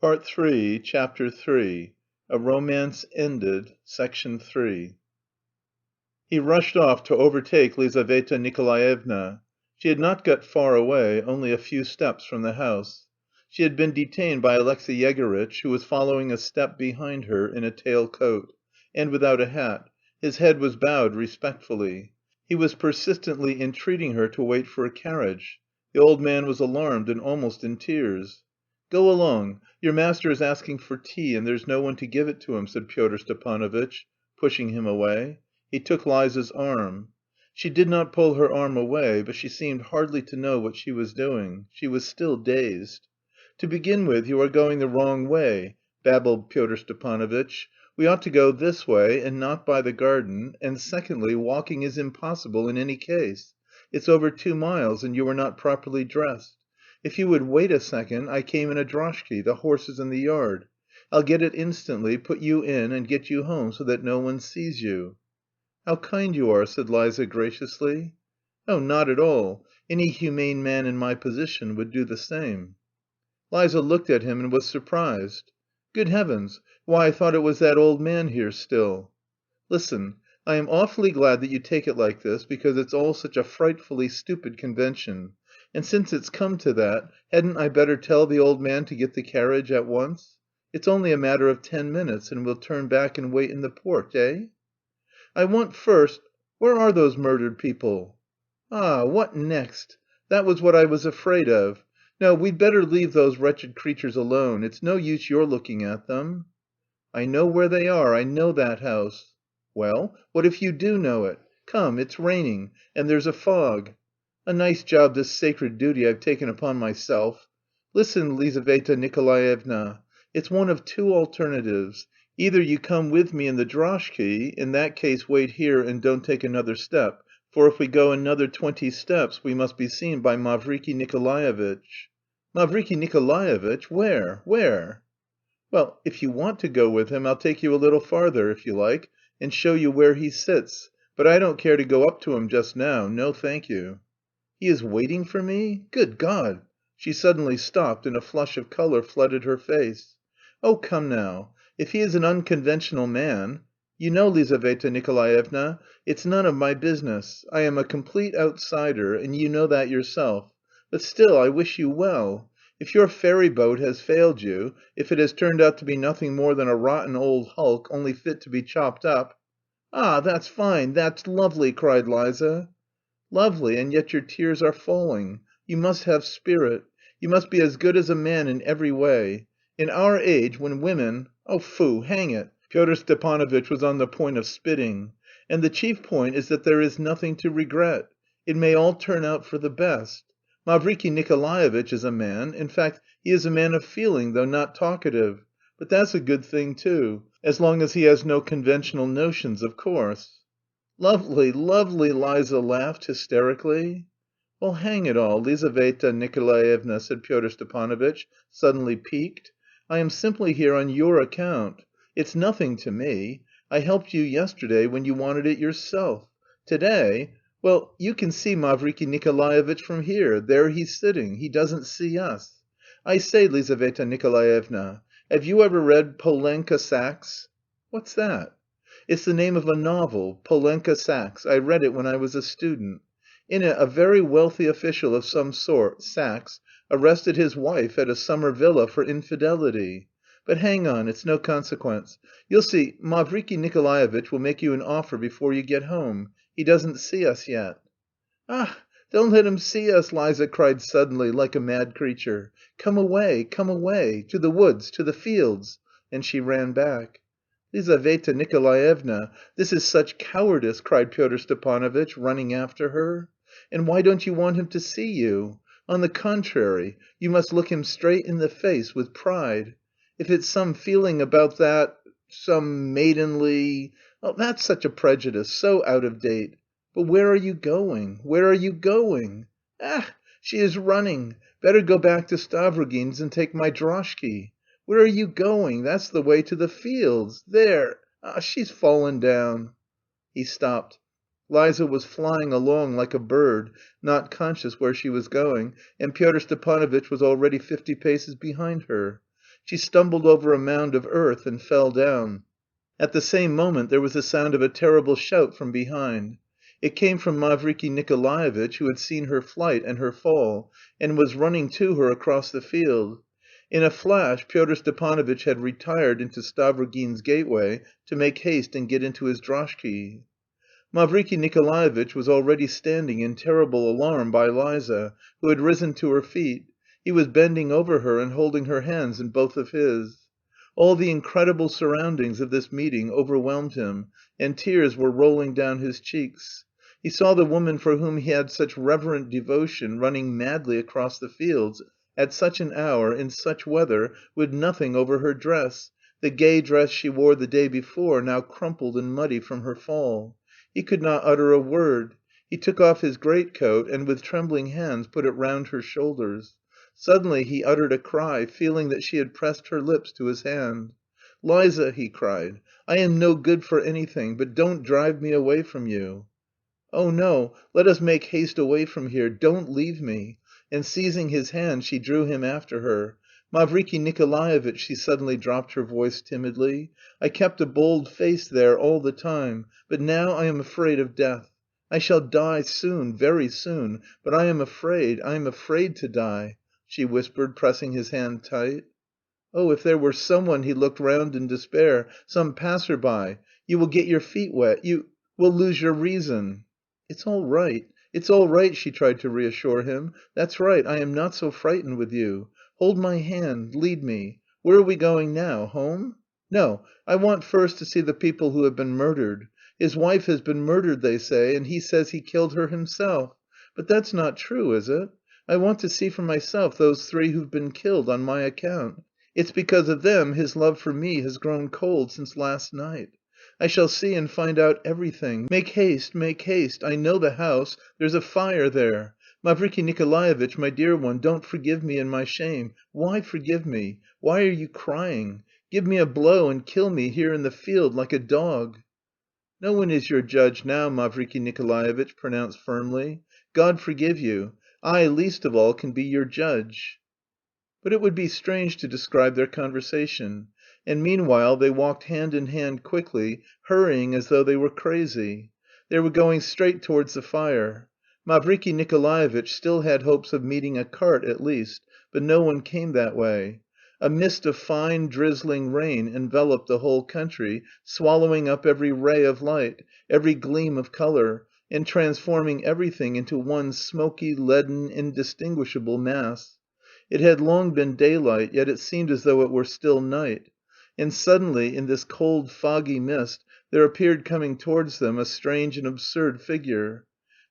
Part 3, Chapter 3. A Romance Ended, Section 3. He rushed off to overtake Lizaveta Nikolaevna. She had not got far away, only a few steps from the house. She had been detained by Alexey Yegorytch, who was following a step behind her in a tail coat, and without a hat; his head was bowed respectfully. He was persistently entreating her to wait for a carriage. The old man was alarmed and almost in tears. "Go along, your master is asking for tea, and there's no one to give it to him," said Pyotr Stepanovitch, pushing him away. He took Liza's arm. She did not pull her arm away, but she seemed hardly to know what she was doing. She was still dazed. "To begin with, you are going the wrong way," babbled Pyotr Stepanovitch. "We ought to go this way, and not by the garden, and secondly, walking is impossible in any case. It's over 2 miles, and you are not properly dressed. If you would wait a second, I came in a droshky, the horse is in the yard. I'll get it instantly, put you in, and get you home so that no one sees you." "How kind you are," said Liza graciously. "Oh, not at all. Any humane man in my position would do the same." Liza looked at him and was surprised. "Good heavens! Why, I thought it was that old man here still." "Listen, I am awfully glad that you take it like this, because it's all such a frightfully stupid convention, and since it's come to that, hadn't I better tell the old man to get the carriage at once? It's only a matter of 10 minutes, and we'll turn back and wait in the porch, eh?" "I want first... Where are those murdered people?" "Ah, what next! That was what I was afraid of. No, we'd better leave those wretched creatures alone. It's no use your looking at them." "I know where they are, I know that house." "Well, what if you do know it? Come, it's raining, and there's a fog. A nice job this sacred duty I've taken upon myself. Listen, Lizaveta Nikolaevna, it's one of two alternatives. Either you come with me in the droshky, in that case wait here and don't take another step, for if we go another 20 steps we must be seen by Mavriky Nikolaevitch." "Mavriky Nikolaevitch? Where? Where?" "Well, if you want to go with him, I'll take you a little farther, if you like, and show you where he sits, but I don't care to go up to him just now. No, thank you." "He is waiting for me? Good God!" She suddenly stopped and a flush of colour flooded her face. "Oh, come now, if he is an unconventional man... You know, Lizaveta Nikolaevna, it's none of my business. I am a complete outsider, and you know that yourself, but still I wish you well. If your ferry boat has failed you, if it has turned out to be nothing more than a rotten old hulk, only fit to be chopped up..." "Ah, that's fine, that's lovely!" cried Liza. "Lovely, and yet your tears are falling. You must have spirit. You must be as good as a man in every way. In our age, when women... Oh, foo, hang it!" Pyotr Stepanovitch was on the point of spitting. "And the chief point is that there is nothing to regret. It may all turn out for the best. Mavriky Nikolaevitch is a man, in fact he is a man of feeling, though not talkative, but that's a good thing too, as long as he has no conventional notions, of course." "Lovely, lovely!" Liza laughed hysterically. "Well, hang it all, Lizaveta Nikolaevna," said Pyotr Stepanovitch, suddenly piqued. "I am simply here on your account. It's nothing to me. I helped you yesterday when you wanted it yourself. To day... Well, you can see Mavriky Nikolaevitch from here, there he's sitting, he doesn't see us. I say, Lizaveta Nikolaevna, have you ever read Polenka Saxe?" "What's that?" "It's the name of a novel, Polenka Saxe. I read it when I was a student. In it a very wealthy official of some sort, Saxe, arrested his wife at a summer villa for infidelity. But hang on, it's no consequence. You'll see, Mavriky Nikolaevitch will make you an offer before you get home. He doesn't see us yet." "Ach, don't let him see us!" Liza cried suddenly, like a mad creature. Come away, to the woods, to the fields!" And she ran back. "Lizaveta Nikolaevna, this is such cowardice!" cried Pyotr Stepanovitch, running after her. "And why don't you want him to see you? On the contrary, you must look him straight in the face, with pride. If it's some feeling about that... some maidenly... that's such a prejudice, so out of date. But where are you going? Where are you going? Ech, she is running! Better go back to Stavrogin's and take my droshky. Where are you going? That's the way to the fields. There... she's fallen down." He stopped. Liza was flying along like a bird, not conscious where she was going, and Pyotr Stepanovitch was already 50 paces behind her. She stumbled over a mound of earth and fell down. At the same moment there was the sound of a terrible shout from behind. It came from Mavriky Nikolaevitch, who had seen her flight and her fall, and was running to her across the field. In a flash Pyotr Stepanovitch had retired into Stavrogin's gateway to make haste and get into his droshky. Mavriky Nikolaevitch was already standing in terrible alarm by Liza, who had risen to her feet. He was bending over her and holding her hands in both of his. All the incredible surroundings of this meeting overwhelmed him, and tears were rolling down his cheeks. He saw the woman for whom he had such reverent devotion running madly across the fields at such an hour, in such weather, with nothing over her dress, the gay dress she wore the day before, now crumpled and muddy from her fall. He could not utter a word. He took off his greatcoat and with trembling hands put it round her shoulders. Suddenly he uttered a cry, feeling that she had pressed her lips to his hand. "Liza," he cried, "I am no good for anything, but don't drive me away from you." "Oh, no, let us make haste away from here. Don't leave me." And seizing his hand, she drew him after her. "Mavriky Nikolaevitch," she suddenly dropped her voice timidly, "I kept a bold face there all the time, but now I am afraid of death. I shall die soon, very soon, but I am afraid, I am afraid to die," she whispered, pressing his hand tight. "Oh, if there were someone," he looked round in despair, "some passer by! You will get your feet wet, you... will lose your reason." "It's all right, it's all right," she tried to reassure him. "That's right, I am not so frightened with you. Hold my hand, lead me. Where are we going now? Home? No, I want first to see the people who have been murdered. His wife has been murdered, they say, and he says he killed her himself. But that's not true, is it? I want to see for myself those three who've been killed on my account. It's because of them his love for me has grown cold since last night. I shall see and find out everything. Make haste, make haste! I know the house. There's a fire there. Mavriky Nikolaevitch, my dear one, don't forgive me in my shame. Why forgive me? Why are you crying? Give me a blow and kill me here in the field like a dog." "No one is your judge now," Mavriky Nikolaevitch pronounced firmly. "God forgive you. I, least of all, can be your judge." But it would be strange to describe their conversation. And meanwhile they walked hand in hand quickly, hurrying as though they were crazy. They were going straight towards the fire. Mavriky Nikolaevitch still had hopes of meeting a cart at least, but no one came that way. A mist of fine, drizzling rain enveloped the whole country, swallowing up every ray of light, every gleam of colour, and transforming everything into one smoky, leaden, indistinguishable mass. It had long been daylight, yet it seemed as though it were still night. And suddenly, in this cold, foggy mist, there appeared coming towards them a strange and absurd figure.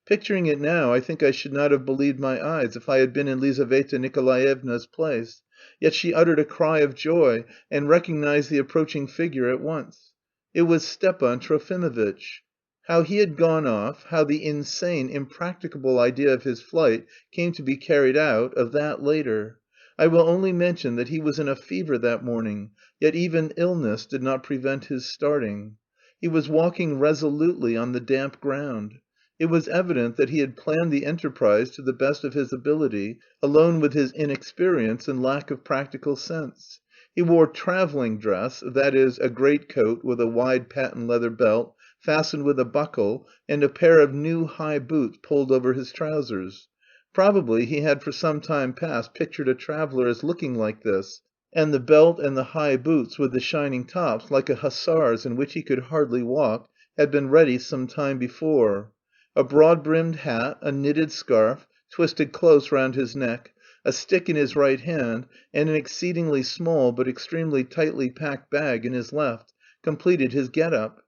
Picturing it now, I think I should not have believed my eyes if I had been in Lizaveta Nikolaevna's place. Yet she uttered a cry of joy and recognised the approaching figure at once. It was Stepan Trofimovitch. How he had gone off, how the insane, impracticable idea of his flight came to be carried out, of that later. I will only mention that he was in a fever that morning, yet even illness did not prevent his starting. He was walking resolutely on the damp ground. It was evident that he had planned the enterprise to the best of his ability, alone with his inexperience and lack of practical sense. He wore travelling dress, that is, a greatcoat with a wide patent leather belt, fastened with a buckle, and a pair of new high boots pulled over his trousers. Probably he had for some time past pictured a traveller as looking like this, and the belt and the high boots with the shining tops, like a hussar's in which he could hardly walk, had been ready some time before. A broad-brimmed hat, a knitted scarf, twisted close round his neck, a stick in his right hand, and an exceedingly small but extremely tightly packed bag in his left, completed his get-up.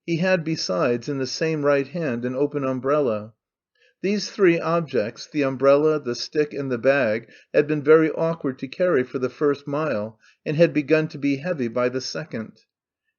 He had besides, in the same right hand, an open umbrella. These three objects, the umbrella, the stick, and the bag, had been very awkward to carry for the first mile, and had begun to be heavy by the second.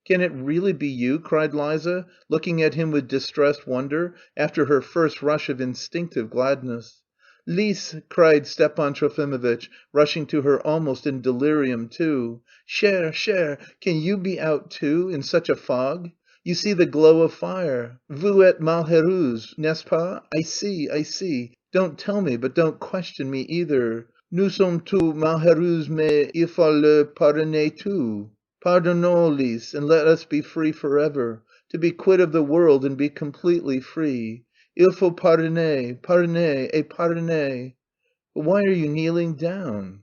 "Can it really be you?" cried Liza, looking at him with distressed wonder, after her first rush of instinctive gladness. "Lise!" cried Stepan Trofimovitch, rushing to her almost in delirium too. "Chère, chère, can you be out too, in such a fog? You see the glow of fire. Vous êtes malheureuse, n'est ce pas? I see, I see. Don't tell me, but don't question me either. Nous sommes tous malheureux, mais il faut le pardonner tout. Pardonnons, Lise, and let us be free forever. To be quit of the world and be completely free. Il faut pardonner, pardonner et pardonner. But why are you kneeling down?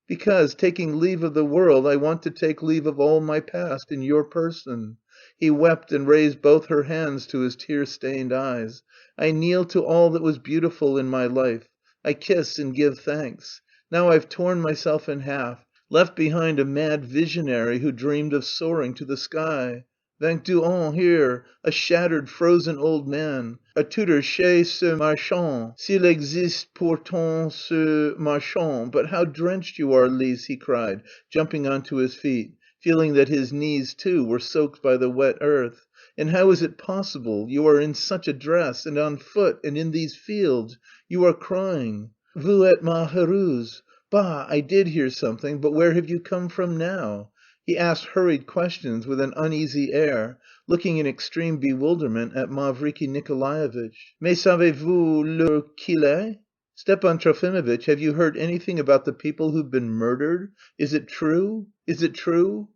Because, taking leave of the world, I want to take leave of all my past in your person. He wept and raised both her hands to his tear-stained eyes. I kneel to all that was beautiful in my life. I kiss and give thanks. Now I've torn myself in half, left behind a mad visionary who dreamed of soaring to the sky. 21 here, a shattered, frozen old man, a tutor chez ce marchand, s'il existe pourtant ce marchand. But how drenched you are, Lise," he cried, jumping on to his feet, feeling that his knees too were soaked by the wet earth. "And how is it possible? You are in such a dress, and on foot, and in these fields. You are crying. Vous êtes malheureuse. Bah, I did hear something, but where have you come from now?" He asked hurried questions with an uneasy air, looking in extreme bewilderment at Mavriky Nikolaevitch. "Mais savez-vous l'heure qu'il est? Stepan Trofimovitch, have you heard anything about the people who've been murdered? Is it true? Is it true?"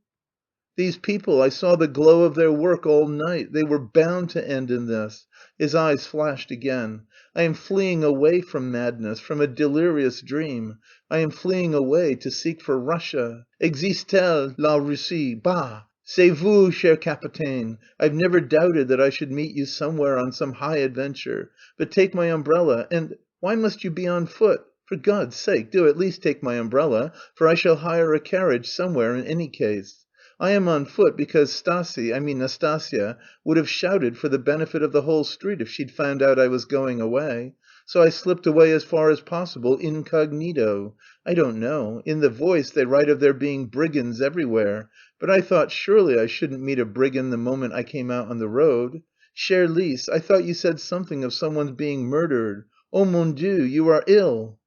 "These people, I saw the glow of their work all night. They were bound to end in this." His eyes flashed again. "I am fleeing away from madness, from a delirious dream. I am fleeing away to seek for Russia. Existe-t-elle la Russie? Bah! C'est vous, cher capitaine. I've never doubted that I should meet you somewhere on some high adventure. But take my umbrella and... Why must you be on foot? For God's sake, do at least take my umbrella, for I shall hire a carriage somewhere in any case. I am on foot because Nastasya, would have shouted for the benefit of the whole street if she'd found out I was going away. So I slipped away as far as possible incognito. I don't know, in the Voice they write of there being brigands everywhere, but I thought surely I shouldn't meet a brigand the moment I came out on the road. Chère Lise, I thought you said something of someone's being murdered. Oh mon Dieu, you are ill!"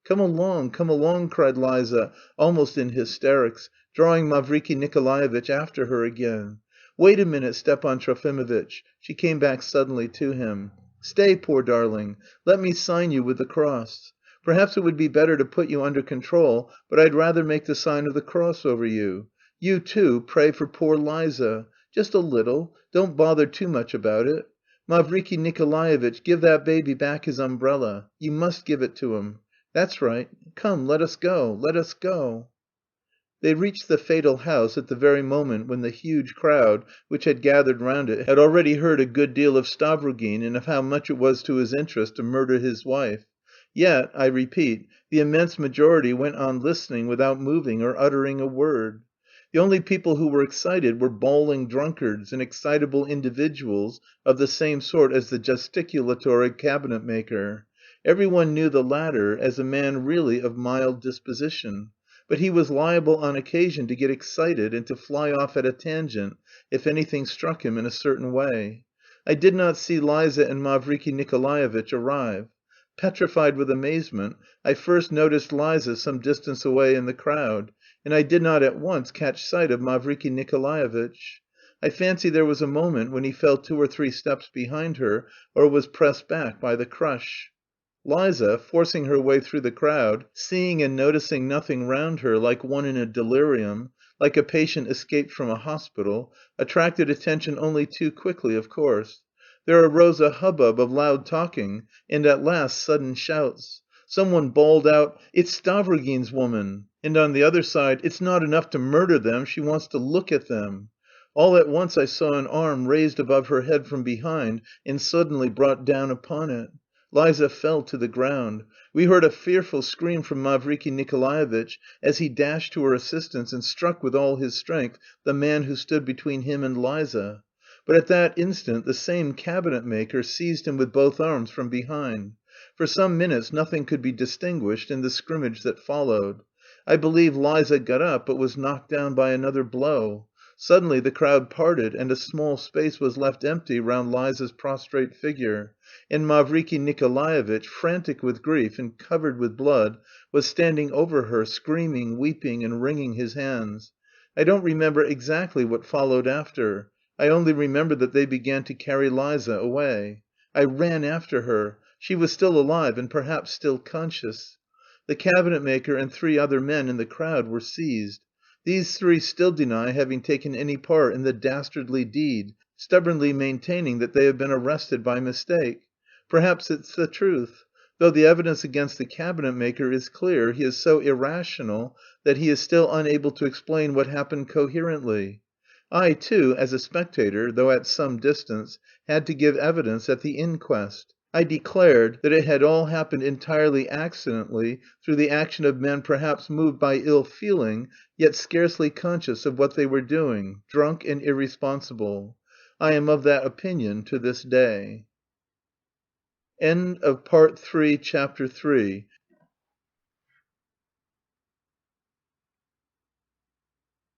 Come along," cried Liza, almost in hysterics, drawing Mavriky Nikolaevitch after her again. "Wait a minute, Stepan Trofimovitch." She came back suddenly to him. "Stay, poor darling, let me sign you with the cross. Perhaps it would be better to put you under control, but I'd rather make the sign of the cross over you. You, too, pray for poor Liza. Just a little, don't bother too much about it. Mavriky Nikolaevitch, give that baby back his umbrella. You must give it to him. That's right. Come, let us go, let us go." They reached the fatal house at the very moment when the huge crowd which had gathered round it had already heard a good deal of Stavrogin and of how much it was to his interest to murder his wife. Yet, I repeat, the immense majority went on listening without moving or uttering a word. The only people who were excited were bawling drunkards and excitable individuals of the same sort as the gesticulatory cabinet maker. Every one knew the latter as a man really of mild disposition, but he was liable on occasion to get excited and to fly off at a tangent if anything struck him in a certain way. I did not see Liza and Mavriky Nikolaevitch arrive. Petrified with amazement, I first noticed Liza some distance away in the crowd, and I did not at once catch sight of Mavriky Nikolaevitch. I fancy there was a moment when he fell 2 or 3 steps behind her or was pressed back by the crush. Liza, forcing her way through the crowd, seeing and noticing nothing round her, like one in a delirium, like a patient escaped from a hospital, attracted attention only too quickly, of course. There arose a hubbub of loud talking and at last sudden shouts. Some one bawled out, "It's Stavrogin's woman!" And on the other side, "It's not enough to murder them, she wants to look at them." All at once I saw an arm raised above her head from behind and suddenly brought down upon it. Liza fell to the ground. We heard a fearful scream from Mavriky Nikolaevitch as he dashed to her assistance and struck with all his strength the man who stood between him and Liza. But at that instant the same cabinet maker seized him with both arms from behind. For some minutes nothing could be distinguished in the scrimmage that followed. I believe Liza got up, but was knocked down by another blow. Suddenly the crowd parted and a small space was left empty round Liza's prostrate figure, and Mavriky Nikolaevitch, frantic with grief and covered with blood, was standing over her, screaming, weeping, and wringing his hands. I don't remember exactly what followed after. I only remember that they began to carry Liza away. I ran after her. She was still alive and perhaps still conscious. The cabinet maker and 3 other men in the crowd were seized. These 3 still deny having taken any part in the dastardly deed, stubbornly maintaining that they have been arrested by mistake. Perhaps it's the truth. Though the evidence against the cabinet maker is clear, he is so irrational that he is still unable to explain what happened coherently. I, too, as a spectator, though at some distance, had to give evidence at the inquest. I declared that it had all happened entirely accidentally through the action of men perhaps moved by ill feeling, yet scarcely conscious of what they were doing, drunk and irresponsible. I am of that opinion to this day. End of Part 3, Chapter 3